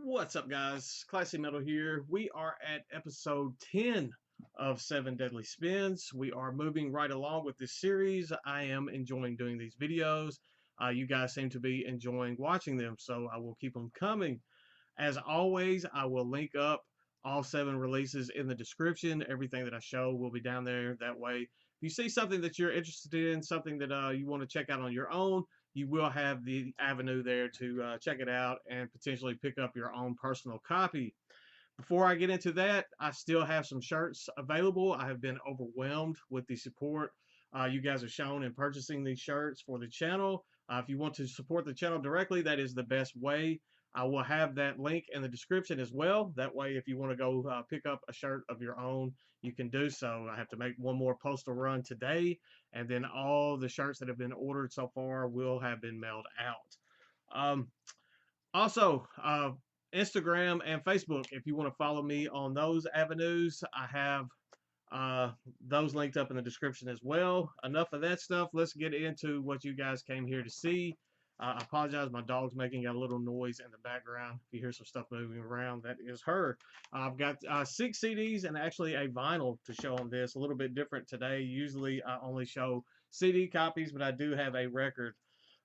What's up, guys? Classy Metal here. We are at episode 10 of 7 Deadly Spins. We are moving right along with this series. I am enjoying doing these videos. You guys seem to be enjoying watching them, so I will keep them coming. As always, I will link up all 7 releases in the description. Everything that I show will be down there. That way, if you see something that you're interested in, something that you want to check out on your own, you will have the avenue there to check it out and potentially pick up your own personal copy. Before I get into that, I still have some shirts available. I have been overwhelmed with the support you guys have shown in purchasing these shirts for the channel. If you want to support the channel directly, that is the best way. I will have that link in the description as well. That way, if you want to go pick up a shirt of your own, you can do so. I have to make one more postal run today, and then all the shirts that have been ordered so far will have been mailed out. Also, Instagram and Facebook, if you want to follow me on those avenues, I have those linked up in the description as well. Enough of that stuff. Let's get into what you guys came here to see. I apologize, my dog's making a little noise in the background. If you hear some stuff moving around, that is her. I've got 6 CDs and actually a vinyl to show on this. A little bit different today. Usually I only show CD copies, but I do have a record.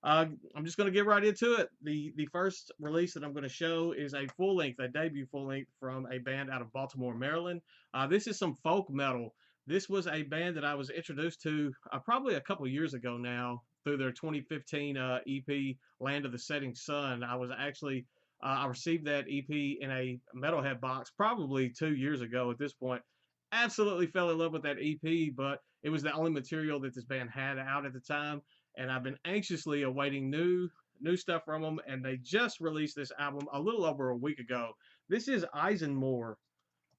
I'm just going to get right into it. The first release that I'm going to show is a full length, a debut full length from a band out of Baltimore, Maryland. This is some folk metal. This was a band that I was introduced to probably a couple years ago now through their 2015 EP, Land of the Setting Sun. I received that EP in a Metalhead box probably 2 years ago at this point. Absolutely fell in love with that EP, but it was the only material that this band had out at the time, and I've been anxiously awaiting new stuff from them, and they just released this album a little over a week ago. This is Eisenmore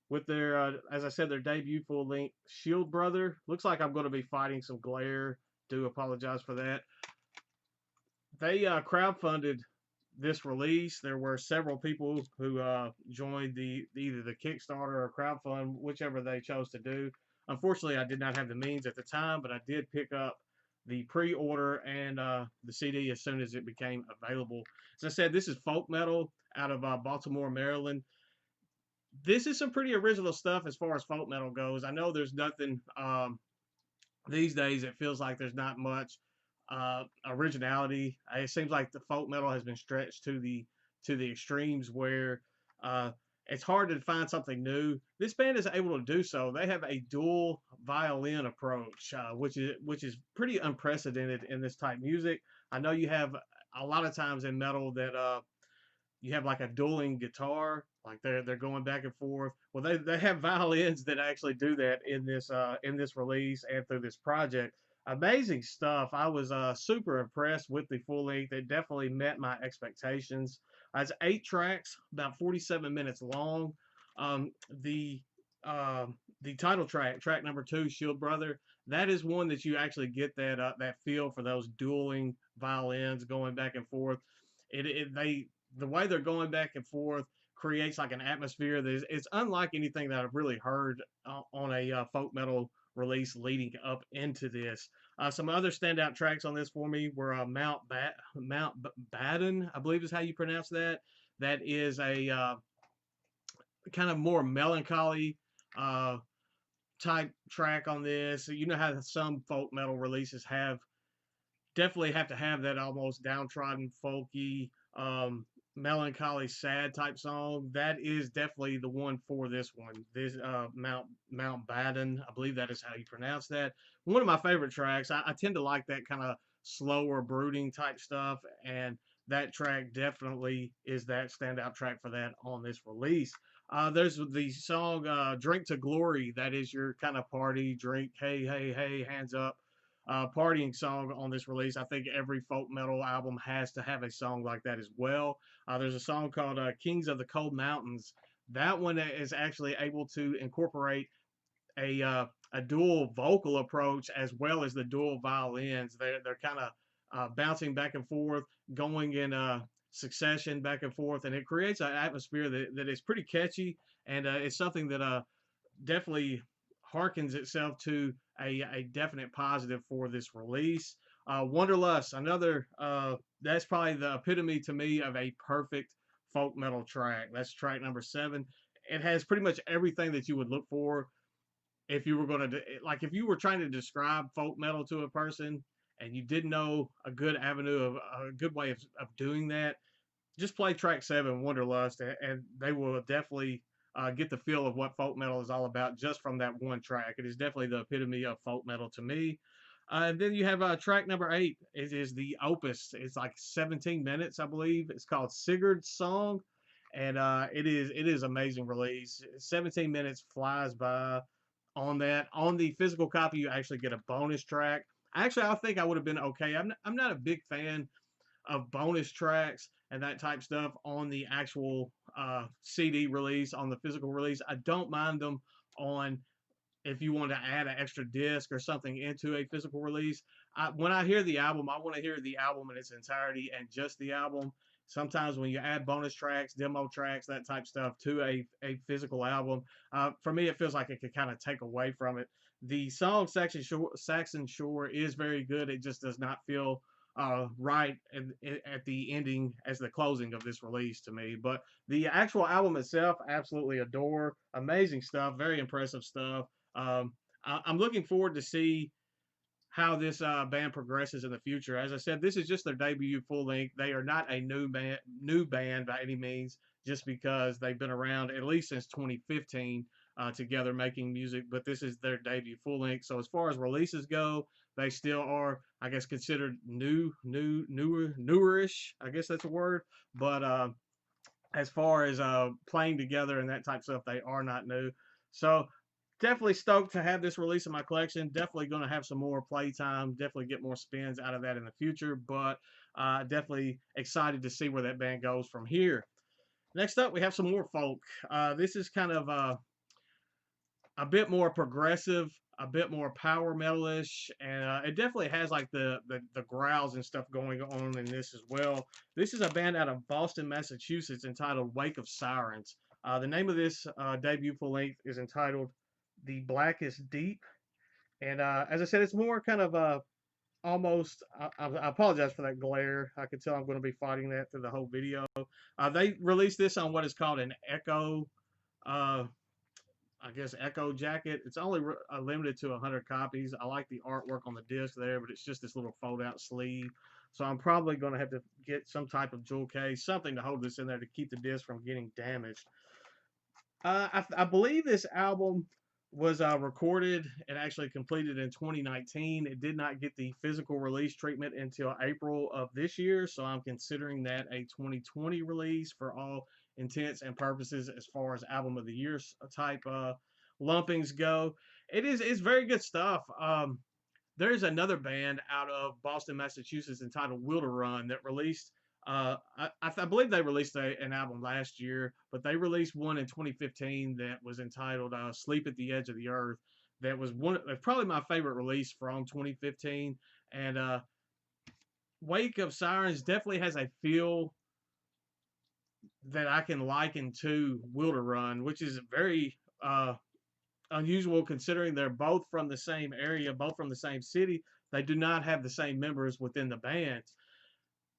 with their, as I said, their debut full-length Shieldbrother. Looks like I'm going to be fighting some glare. Do apologize for that. They crowdfunded this release. There were several people who joined either the Kickstarter or crowdfund, whichever they chose to do. Unfortunately, I did not have the means at the time, but I did pick up the pre-order and the CD as soon as it became available. As I said, this is folk metal out of Baltimore, Maryland. This is some pretty original stuff as far as folk metal goes. I know there's nothing these days. It feels like there's not much originality. It seems like the folk metal has been stretched to the extremes where it's hard to find something new. This band is able to do so. They have a dual violin approach, which is pretty unprecedented in this type music. I know you have a lot of times in metal that you have like a dueling guitar, like they're going back and forth. Well, they have violins that actually do that in this release and through this project. Amazing stuff. I was super impressed with the full length. It definitely met my expectations. It's 8 tracks, about 47 minutes long. Um, the the title track, track number 2, Shieldbrother, that is one that you actually get that feel for those dueling violins going back and forth. The way they're going back and forth creates like an atmosphere that it's unlike anything that I've really heard on a folk metal release leading up into this. Some other standout tracks on this for me were Mount Baden, I believe is how you pronounce that. That is a kind of more melancholy type track on this. You know how some folk metal releases definitely have to have that almost downtrodden, folky, melancholy, sad type song. That is definitely the one for this one. This Mount Baden, I believe that is how you pronounce that. One of my favorite tracks. I tend to like that kind of slower, brooding type stuff, and that track definitely is that standout track for that on this release. There's the song Drink to Glory. That is your kind of party, drink, hey, hey, hey, hands up partying song on this release. I think every folk metal album has to have a song like that as well. There's a song called Kings of the Cold Mountains. That one is actually able to incorporate a dual vocal approach as well as the dual violins. They're kind of bouncing back and forth, going in succession back and forth, and it creates an atmosphere that is pretty catchy, and it's something that definitely harkens itself to a definite positive for this release. Wonderlust, another, that's probably the epitome to me of a perfect folk metal track. That's track number 7. It has pretty much everything that you would look for if you were going to, like, if you were trying to describe folk metal to a person and you didn't know a good avenue of a good way of doing that, just play track 7, Wonderlust, and they will definitely get the feel of what folk metal is all about just from that one track. It is definitely the epitome of folk metal to me. And then you have track number 8. It is the Opus. It's like 17 minutes, I believe. It's called Sigurd's Song, and it is amazing release. 17 minutes flies by on that. On the physical copy, you actually get a bonus track. Actually, I think I would have been okay. I'm not a big fan of bonus tracks and that type stuff on the actual CD release, on the physical release. I don't mind them on if you want to add an extra disc or something into a physical release. When I hear the album, I want to hear the album in its entirety and just the album. Sometimes when you add bonus tracks, demo tracks, that type stuff to a physical album, for me, it feels like it could kind of take away from it. The song Saxon Shore is very good. It just does not feel right at the ending as the closing of this release to me. But the actual album itself, absolutely adore. Amazing stuff, very impressive stuff. I'm looking forward to see how this band progresses in the future. As I said, this is just their debut full length. They are not a new band by any means, just because they've been around at least since 2015 together making music. But this is their debut full length. So as far as releases go, they still are, I guess, considered newerish. I guess that's a word. But as far as playing together and that type of stuff, they are not new. So definitely stoked to have this release in my collection. Definitely going to have some more playtime. Definitely get more spins out of that in the future. But definitely excited to see where that band goes from here. Next up, we have some more folk. This is kind of a bit more progressive, a bit more power metalish, and it definitely has like the growls and stuff going on in this as well. This is a band out of Boston, Massachusetts, entitled Wake of Sirens. The name of this debut full length is entitled The Blackest Deep, and as I said, it's more kind of almost. I apologize for that glare. I can tell I'm going to be fighting that through the whole video. They released this on what is called an Echo. Uh, I guess Echo jacket. It's only limited to 100 copies. I like the artwork on the disc there, but it's just this little fold-out sleeve. So I'm probably going to have to get some type of jewel case, something to hold this in there to keep the disc from getting damaged. I believe this album was recorded and actually completed in 2019. It did not get the physical release treatment until April of this year, so I'm considering that a 2020 release for all intents and purposes as far as album of the year type lumpings go. It's very good stuff. There's another band out of Boston, Massachusetts entitled Wilder Run that released. I believe they released an album last year, but they released one in 2015 that was entitled "Sleep at the Edge of the Earth." That was probably my favorite release from 2015. And Wake of Sirens definitely has a feel that I can liken to Wilder Run, which is very unusual considering they're both from the same area, both from the same city. They do not have the same members within the band.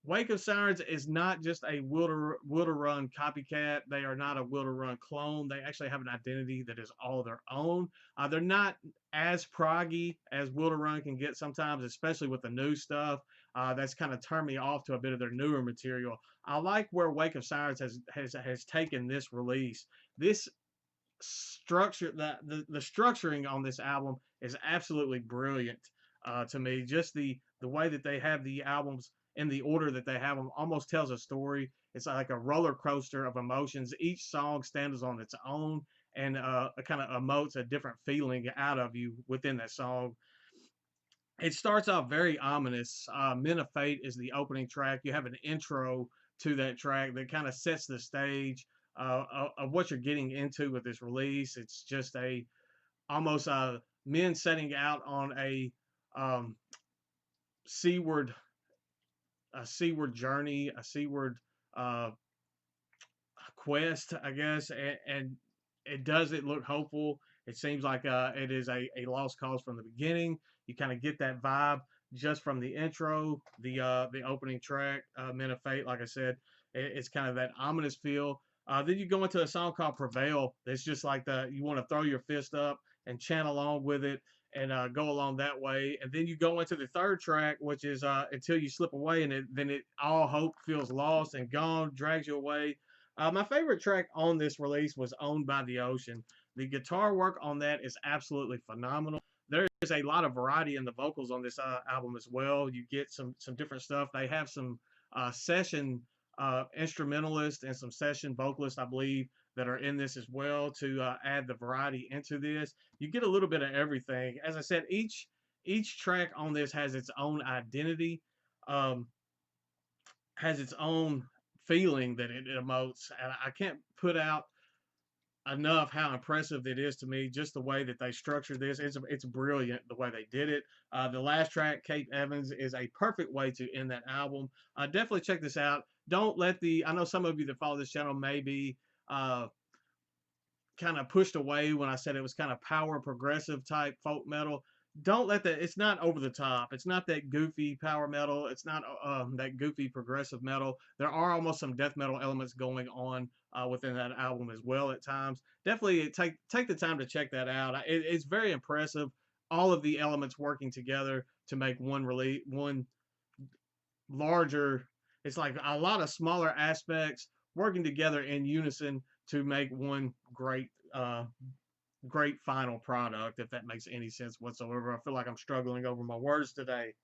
Wake of Sirens is not just a Wilder Run copycat. They are not a Wilder Run clone. They actually have an identity that is all their own. They're not as proggy as Wilder Run can get sometimes, especially with the new stuff. That's kind of turned me off to a bit of their newer material. I like where Wake of Sirens has taken this release. This structure, the structuring on this album is absolutely brilliant to me. Just the way that they have the albums in the order that they have them almost tells a story. It's like a roller coaster of emotions. Each song stands on its own and kind of emotes a different feeling out of you within that song. It starts off very ominous. Men of Fate is the opening track. You have an intro to that track that kind of sets the stage of what you're getting into with this release. It's just almost men setting out on a seaward journey, a seaward quest, I guess, and it look hopeful. It seems like it is a lost cause from the beginning. You kind of get that vibe just from the intro, the opening track, Men of Fate. Like I said, It's kind of that ominous feel. Then you go into a song called Prevail. It's just like you want to throw your fist up and chant along with it and go along that way. And then you go into the third track, which is Until You Slip Away, and then all hope feels lost and gone, drags you away. My favorite track on this release was Owned by the Ocean. The guitar work on that is absolutely phenomenal. There is a lot of variety in the vocals on this album as well. You get some different stuff. They have some session instrumentalists and some session vocalists, I believe, that are in this as well to add the variety into this. You get a little bit of everything. As I said, each track on this has its own identity, um, has its own feeling that it emotes, and I can't put out enough how impressive it is to me. Just the way that they structured this, it's brilliant the way they did it. The last track, Cape Evans, is a perfect way to end that album. Definitely check this out. Don't let I know some of you that follow this channel may be kind of pushed away when I said it was kind of power progressive type folk metal. Don't let that, it's not over the top. It's not that goofy power metal. It's not that goofy progressive metal. There are almost some death metal elements going on within that album as well at times. Definitely take the time to check that out. It's very impressive. All of the elements working together to make one larger, it's like a lot of smaller aspects working together in unison to make one great final product, if that makes any sense whatsoever. I feel like I'm struggling over my words today.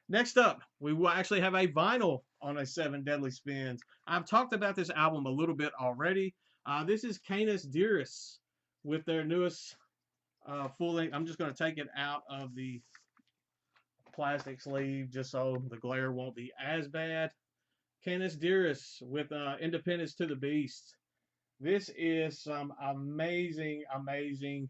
Next up, we will actually have a vinyl on a 7 Deadly Spins. I've talked about this album a little bit already. This is Canis Dirus with their newest full length. I'm just going to take it out of the plastic sleeve just so the glare won't be as bad. Canis Dirus with Independence to the Beast. This is some amazing, amazing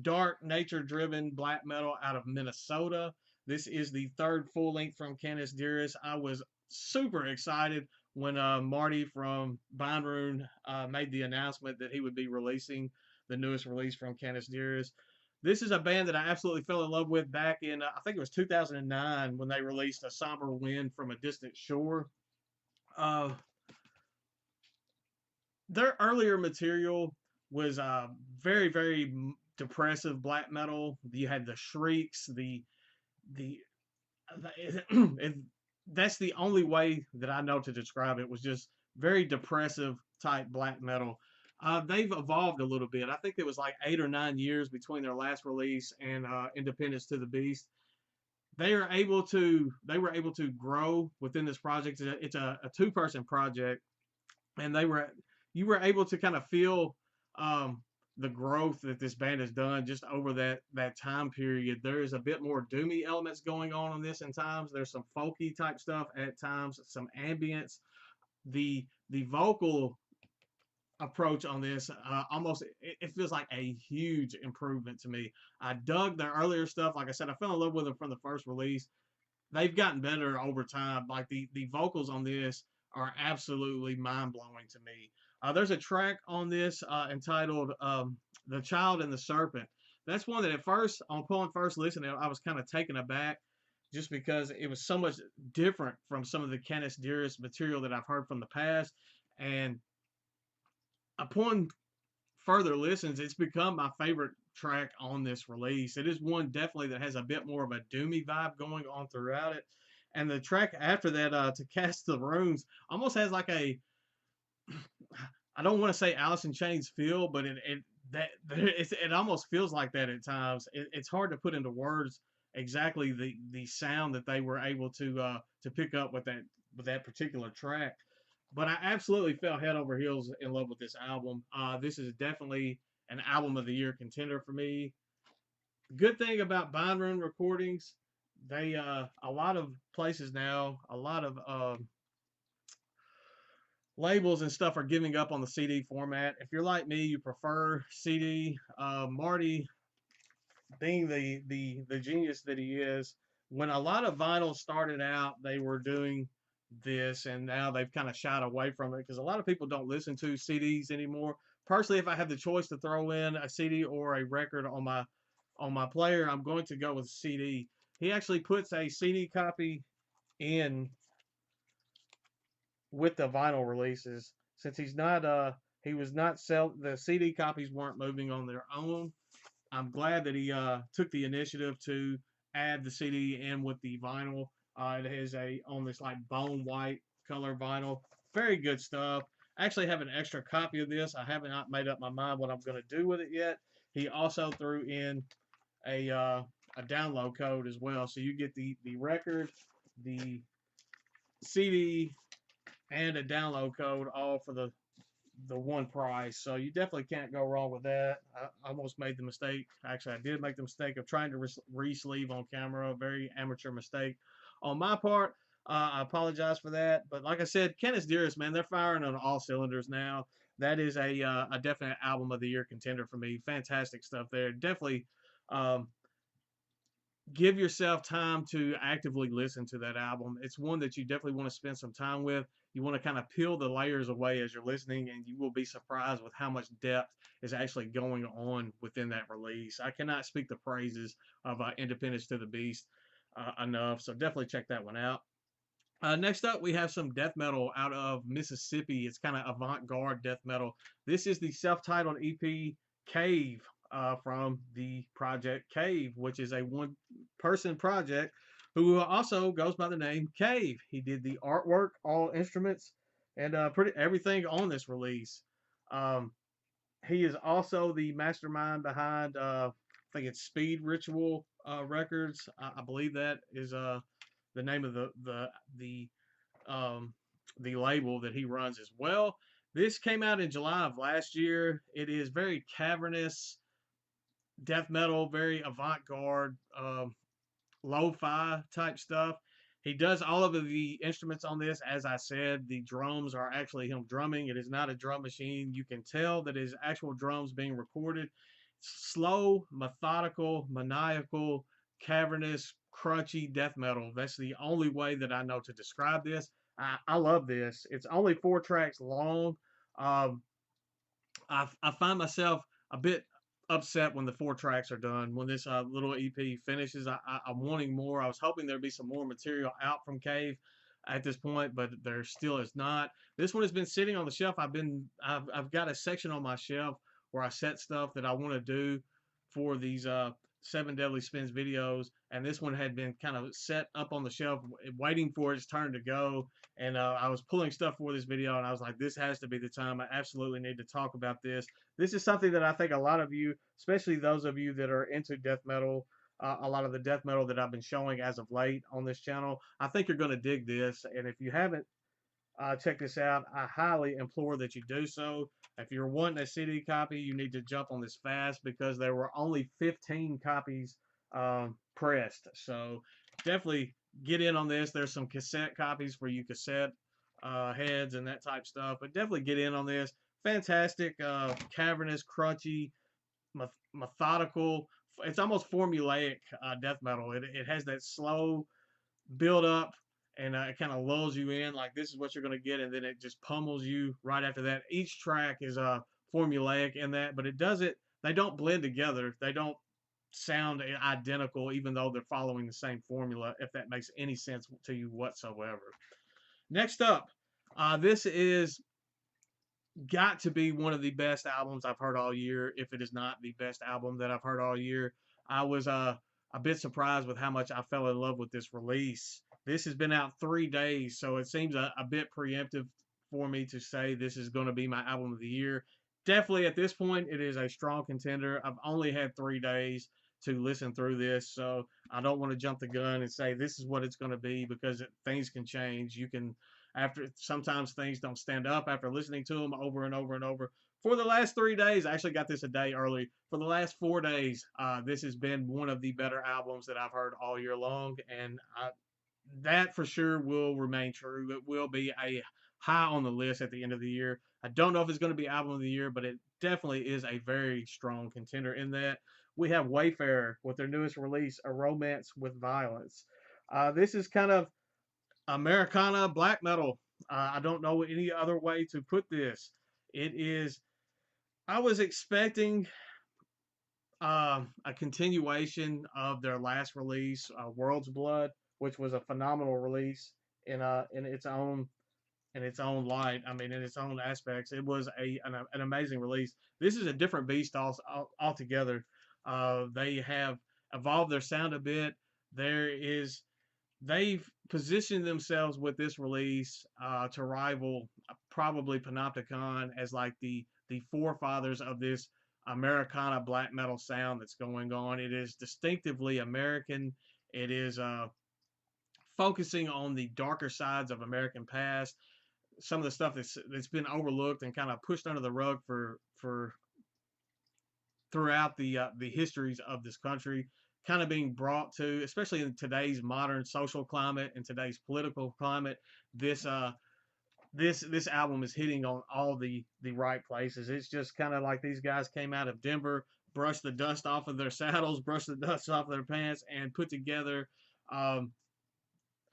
dark nature-driven black metal out of Minnesota. This is the third full length from Canis Dirus. I was super excited when Marty from Bindrune made the announcement that he would be releasing the newest release from Canis Dirus. This is a band that I absolutely fell in love with back in, I think it was 2009, when they released A Somber Wind from a Distant Shore. Their earlier material was very, very depressive black metal. You had the shrieks, that's the only way that I know to describe it, was just very depressive type black metal. They've evolved a little bit. I think it was like 8 or 9 years between their last release and Independence to the Beast. They were able to grow within this project. It's a 2-person project, and you were able to kind of feel the growth that this band has done just over that time period. There is a bit more doomy elements going on this in times. There's some folky type stuff at times, some ambience. The vocal approach on this almost it feels like a huge improvement to me. I dug their earlier stuff. Like I said, I fell in love with them from the first release. They've gotten better over time. Like the vocals on this are absolutely mind-blowing to me. There's a track on this entitled The Child and the Serpent. That's one that at first, upon first listening, I was kind of taken aback just because it was so much different from some of the Canis Dirus material that I've heard from the past. And upon further listens, it's become my favorite track on this release. It is one definitely that has a bit more of a doomy vibe going on throughout it. And the track after that, To Cast the Runes, almost has like I don't want to say Alice in Chains feel, but it almost feels like that at times. It's hard to put into words exactly the sound that they were able to pick up with that particular track. But I absolutely fell head over heels in love with this album. This is definitely an album of the year contender for me. Good thing about Bindrune Recordings, they a lot of places now, a lot of labels and stuff are giving up on the CD format. If you're like me, you prefer CD. Marty, being the genius that he is, when a lot of vinyl started out, they were doing this, and now they've kind of shied away from it because a lot of people don't listen to CDs anymore. Personally, if I have the choice to throw in a CD or a record on my player, I'm going to go with CD. He actually puts a CD copy in with the vinyl releases, since he was not the CD copies weren't moving on their own. I'm glad that he took the initiative to add the CD in with the vinyl. It has on this like bone white color vinyl. Very good stuff. I actually have an extra copy of this. I haven't not made up my mind what I'm going to do with it yet. He also threw in a uh, a download code as well, so you get the record, the CD, and a download code all for the one price. So you definitely can't go wrong with that. I almost made the mistake. Actually, I did make the mistake of trying to re-sleeve on camera. A very amateur mistake on my part. I apologize for that. But like I said, Canis Dirus, man, they're firing on all cylinders now. That is a definite album of the year contender for me. Fantastic stuff there. Definitely um, give yourself time to actively listen to that album. It's one that you definitely want to spend some time with. You want to kind of peel the layers away as you're listening, and you will be surprised with how much depth is actually going on within that release. I cannot speak the praises of Independence to the Beast enough, so definitely check that one out. Next up, we have some death metal out of Mississippi. It's kind of avant-garde death metal. This is the self-titled EP Cave from the project Cave, which is a one-person project who also goes by the name Cave. He did the artwork, all instruments, and pretty everything on this release. Um, he is also the mastermind behind, I think it's Speed Ritual Records. I believe that is the name of um, the label that he runs as well. This came out in July of last year. It is very cavernous death metal, very avant-garde, lo-fi type stuff. He does all of the instruments on this. As I said, the drums are actually him drumming. It is not a drum machine. You can tell that it is actual drums being recorded. Slow, methodical, maniacal, cavernous, crunchy death metal. That's the only way that I know to describe this. I love this. It's only 4 tracks long. Um, I find myself a bit upset when the 4 tracks are done. When this little EP finishes, I'm wanting more. I was hoping there'd be some more material out from Cave at this point, but there still is not. This one has been sitting on the shelf. I've got a section on my shelf where I set stuff that I want to do for these 7 Deadly Spins videos, and this one had been kind of set up on the shelf waiting for its turn to go. And I was pulling stuff for this video, and I was like, this has to be the time. I absolutely need to talk about this. This is something that I think a lot of you, especially those of you that are into death metal, a lot of the death metal that I've been showing as of late on this channel, I think you're going to dig this. And if you haven't checked this out, I highly implore that you do so. If you're wanting a CD copy, you need to jump on this fast because there were only 15 copies pressed. So definitely get in on this. There's some cassette copies for you cassette heads and that type stuff, but definitely get in on this. Fantastic, cavernous, crunchy, methodical. It's almost formulaic death metal. It has that slow build up, and it kind of lulls you in like this is what you're going to get, and then it just pummels you right after that. Each track is formulaic in that, but they don't blend together. They don't sound identical, even though they're following the same formula, if that makes any sense to you whatsoever. Next up, this is got to be one of the best albums I've heard all year, if it is not the best album that I've heard all year. I was a bit surprised with how much I fell in love with this release. This has been out 3 days, so it seems a bit preemptive for me to say this is going to be my album of the year. Definitely at this point, it is a strong contender. I've only had 3 days to listen through this, so I don't want to jump the gun and say this is what it's going to be because things can change. You can after sometimes things don't stand up after listening to them over and over and over. For the last 3 days, I actually got this a day early. For the last 4 days, this has been one of the better albums that I've heard all year long, and that for sure will remain true. It will be a high on the list at the end of the year. I don't know if it's going to be album of the year, but it definitely is a very strong contender in that. We have Wayfarer with their newest release, A Romance with Violence. This is kind of Americana black metal. I don't know any other way to put this. It is. I was expecting a continuation of their last release, World's Blood, which was a phenomenal release in its own in its own light. I mean, in its own aspects, it was an amazing release. This is a different beast altogether. They have evolved their sound a bit. There is they've positioned themselves with this release to rival probably Panopticon as like the forefathers of this Americana black metal sound that's going on. It is distinctively American. It is focusing on the darker sides of American past, some of the stuff that's been overlooked and kind of pushed under the rug for throughout the histories of this country, kind of being brought to, especially in today's modern social climate and today's political climate. This this album is hitting on all the right places. It's just kind of like these guys came out of Denver, brushed the dust off of their saddles, brushed the dust off of their pants, and put together um,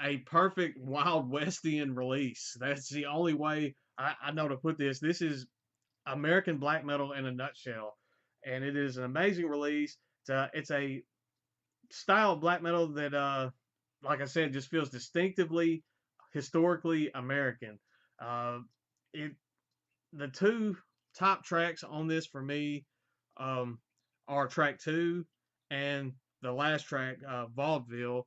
a perfect Wild Westian release. That's the only way I know to put this. This is American black metal in a nutshell, and it is an amazing release. It's a style of black metal that, like I said, just feels distinctively historically American. Uh, it the two top tracks on this for me um, are track 2 and the last track, Vaudeville.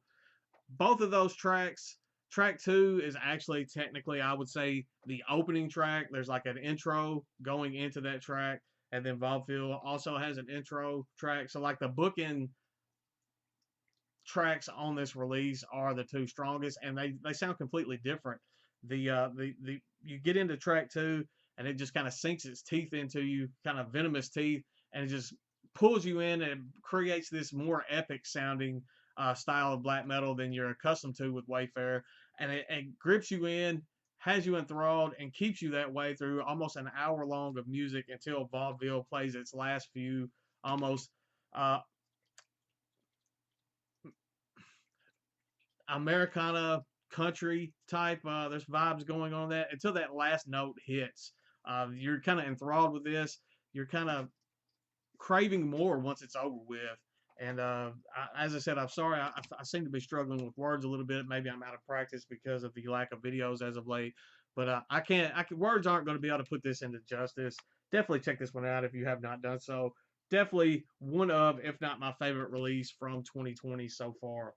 Both of those tracks, track 2 is actually technically, I would say, the opening track. There's like an intro going into that track, and then Vaudeville also has an intro track. So like the bookend tracks on this release are the two strongest, and they sound completely different. The you get into track 2, and it just kind of sinks its teeth into you, kind of venomous teeth, and it just pulls you in and creates this more epic sounding style of black metal than you're accustomed to with Wayfarer, and it grips you in, has you enthralled, and keeps you that way through almost an hour long of music until Vaudeville plays its last few almost uh, Americana country type. There's vibes going on that until that last note hits. You're kind of enthralled with this. You're kind of craving more once it's over with. And as I said, I'm sorry. I seem to be struggling with words a little bit. Maybe I'm out of practice because of the lack of videos as of late. But I can't. Words aren't going to be able to put this into justice. Definitely check this one out if you have not done so. Definitely one of, if not my favorite release from 2020 so far.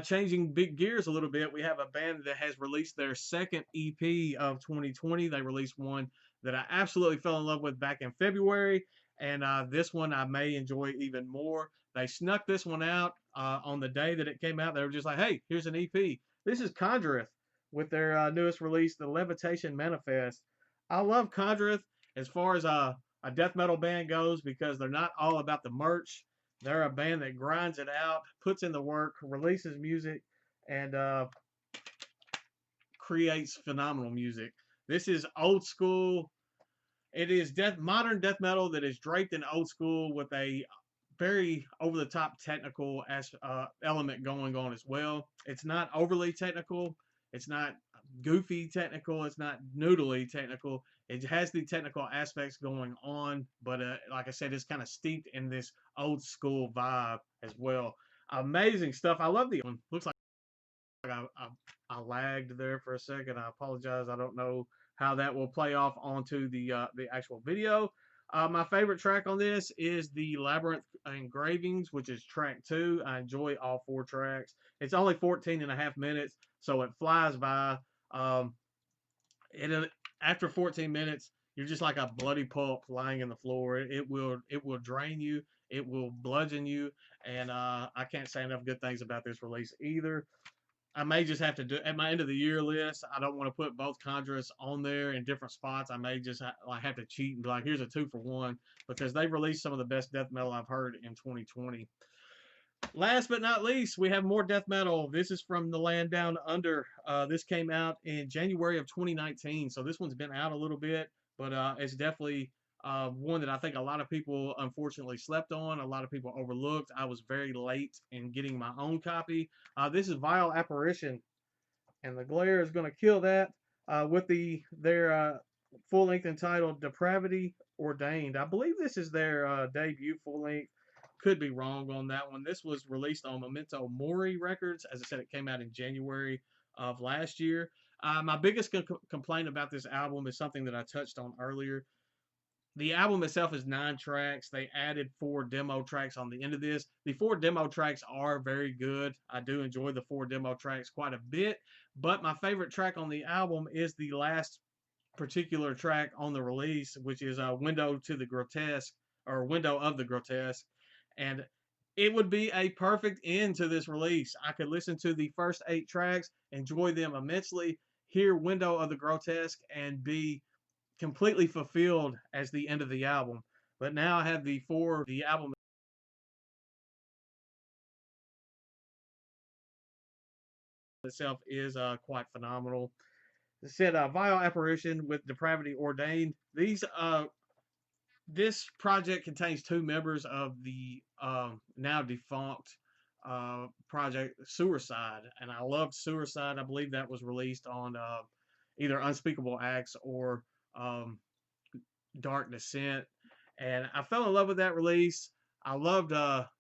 Changing big gears a little bit, we have a band that has released their second EP of 2020. They released one that I absolutely fell in love with back in February, and this one I may enjoy even more. They snuck this one out on the day that it came out. They were just like, hey, here's an EP. This is Conjureth with their newest release, the Levitation Manifest. I love Conjureth as far as a death metal band goes because they're not all about the merch. They're a band that grinds it out, puts in the work, releases music, and creates phenomenal music. This is old school. It is modern death metal that is draped in old school with a very over the top technical element going on as well. It's not overly technical. It's not goofy technical. It's not noodly technical. It has the technical aspects going on, but like I said, it's kind of steeped in this old school vibe as well. Amazing stuff. I love the one. Looks like I lagged there for a second. I apologize. I don't know how that will play off onto the actual video. My favorite track on this is the Labyrinth Engravings, which is track 2. I enjoy all 4 tracks. It's only 14 and a half minutes, so it flies by. After 14 minutes, you're just like a bloody pulp lying in the floor. It will drain you. It will bludgeon you, and I can't say enough good things about this release either. I may just have to do at my end of the year list. I don't want to put both Conjureths on there in different spots. I may just have to cheat and be like, here's a 2 for 1 because they've released some of the best death metal I've heard in 2020. Last but not least, we have more death metal. This is from the land down under. This came out in January of 2019, so this one's been out a little bit, but it's definitely one that I think a lot of people unfortunately slept on. A lot of people overlooked. I was very late in getting my own copy. This is Vile Apparition, and the glare is going to kill that with their full length entitled Depravity, Ordained. I believe this is their debut full length. Could be wrong on that one. This was released on Memento Mori Records. As I said, it came out in January of last year. My biggest complaint about this album is something that I touched on earlier. The album itself is 9 tracks. They added 4 demo tracks on the end of this. The 4 demo tracks are very good. I do enjoy the 4 demo tracks quite a bit, but my favorite track on the album is the last particular track on the release, which is Window to the Grotesque, or Window of the Grotesque. And it would be a perfect end to this release. I could listen to the first 8 tracks, enjoy them immensely, hear Window of the Grotesque, and be completely fulfilled as the end of the album. But now I have the album itself is quite phenomenal. It said Vile Apparition with Depravity Ordained. This project contains 2 members of the now defunct project Suicide, and I loved Suicide. I believe that was released on either Unspeakable Acts or um, Dark Descent, and I fell in love with that release. I loved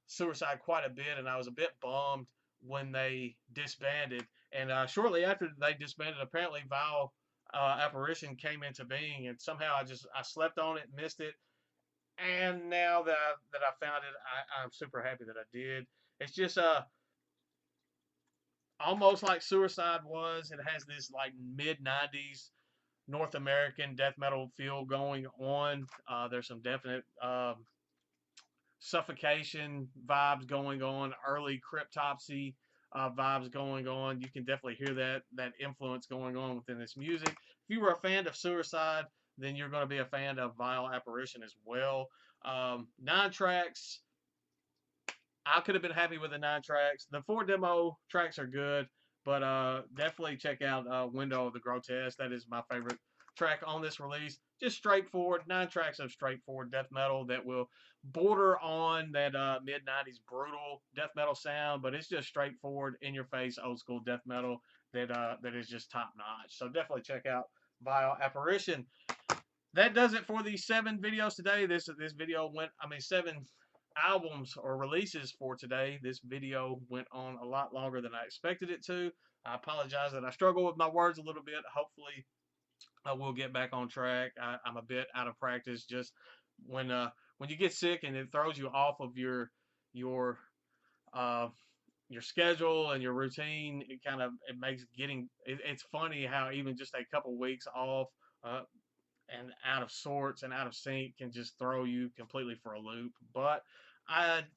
Suicide quite a bit, and I was a bit bummed when they disbanded. And shortly after they disbanded, apparently Vile Apparition came into being, and somehow I slept on it, missed it, and now that I found it, I'm super happy that I did. It's just almost like Suicide was. It has this like mid 90s North American death metal feel going on. There's some definite suffocation vibes going on, early cryptopsy vibes going on. You can definitely hear that influence going on within this music. If you were a fan of Suicide, then you're going to be a fan of Vile Apparition as well. 9 tracks. I could have been happy with the 9 tracks. The 4 demo tracks are good, but definitely check out Window of the Grotesque. That is my favorite track on this release. Just straightforward, 9 tracks of straightforward death metal that will border on that mid 90s brutal death metal sound, but it's just straightforward, in your face, old school death metal that is just top notch. So definitely check out Vile Apparition. That does it for the 7 videos today. This video went, 7 albums or releases for today. This video went on a lot longer than I expected it to. I apologize that I struggle with my words a little bit. Hopefully, I will get back on track. I'm a bit out of practice. Just when you get sick and it throws you off of your uh, your schedule and your routine, it makes it's funny how even just a couple weeks off and out of sorts and out of sync can just throw you completely for a loop. But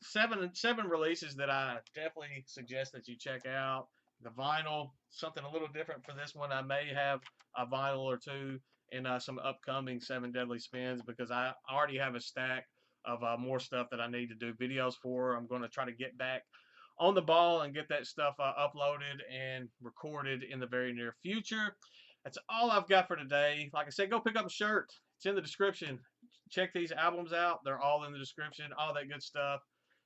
seven releases that I definitely suggest that you check out. The vinyl, something a little different for this one. I may have a vinyl or 2 in some upcoming 7 Deadly Spins, because I already have a stack of more stuff that I need to do videos for. I'm going to try to get back on the ball and get that stuff uploaded and recorded in the very near future. That's all I've got for today. Like I said, go pick up a shirt. It's in the description. Check these albums out. They're all in the description. All that good stuff.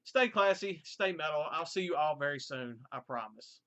Stay classy. Stay metal. I'll see you all very soon. I promise.